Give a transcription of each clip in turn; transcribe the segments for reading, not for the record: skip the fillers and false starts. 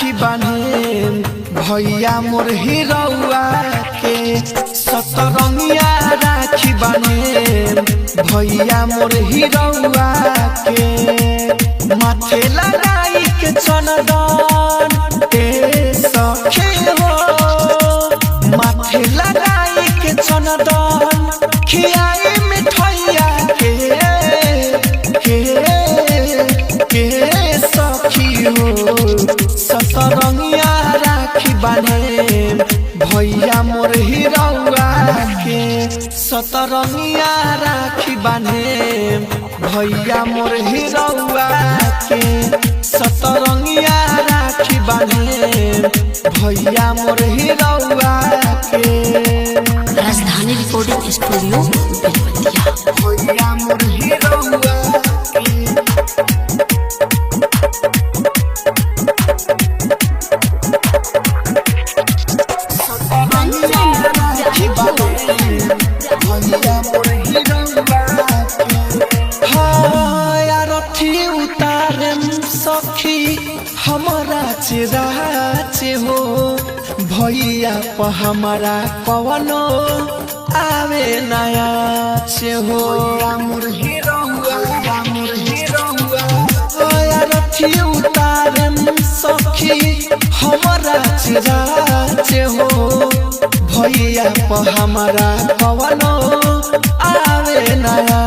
राखी बान्हे भैया मोर हिरौआ के सतरंगिया राखी बान्हे भैया मोर हिरौआ के माथे लगाई के चंदन ए सखे हो माथे लगाई के चंदन खियाई मिठाइया के सखी हो सतरंगिया राखी बान्हे भैया मोर हिरौआ के सतरंगिया राखी बान्हे भैया मोर हिरौआ के सतरंगिया राखी बान्हे भैया मोर हिरौआ के। राजधानी रिकॉर्डिंग स्टूडियो बेलवतिया। भैया मोर हिरौआ सखी हमारा चिराचे हो भैया प हमारा कवनो आवे नया से हो मोर हिरौआ रथी उतारम सखी हमारा चिराचे हो भैया प हमारा कवनो आवे नया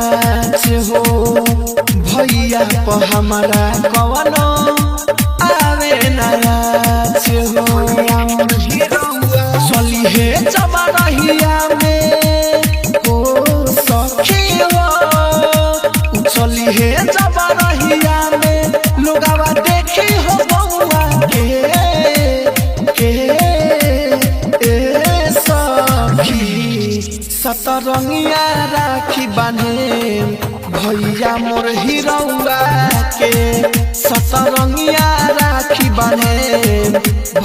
से हो भैया प हमारा कवनो आवे नया से हो चली हे जमा रहिया में ओ सखी हो चली हे जमा रहिया में लोगावा देखी हो बउआ के ए सखी सतरंगिया राखी बान्हे भैया मोर हिरौआ के सतरंगिया राखी बान्हे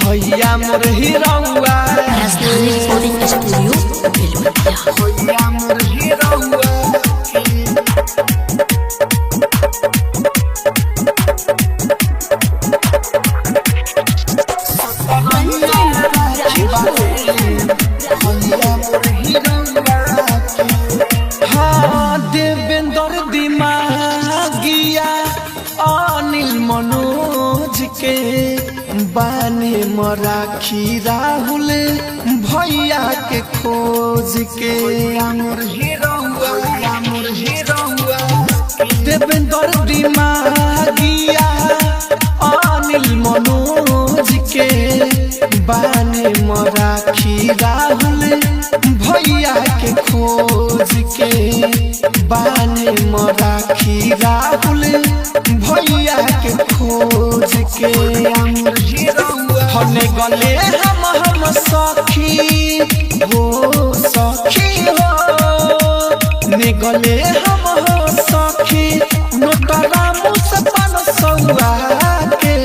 भैया मोर हिरौआ राजधानी रिकॉर्डिंग स्टूडियो बेलवतिया। भैया मोर हिरौआ देवेंद्र दिमागिया अनिल मनोज के बाने मराखी राहुल भैया के खोज के मोर हिरौआ देवेंद्र दिमागिया अनिल मनोज के बाने मराखी राहुल भैया के खोज के बाने मराखी राहुल भैया के खोज के हने गले हम सखी हो सखी हो ने गले हम हो सखी नोटरा मुसपन सौआ के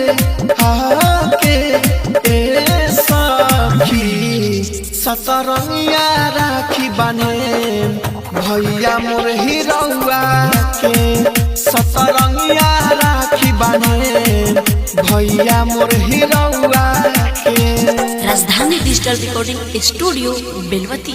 ए सखी सतरंगिया राखी बान्हे भैया मोर हिरौआ के सतरंगिया राखी बान्हे भैया मोर हिरौआ के। राजधानी डिजिटल रिकॉर्डिंग स्टूडियो बेलवतिया।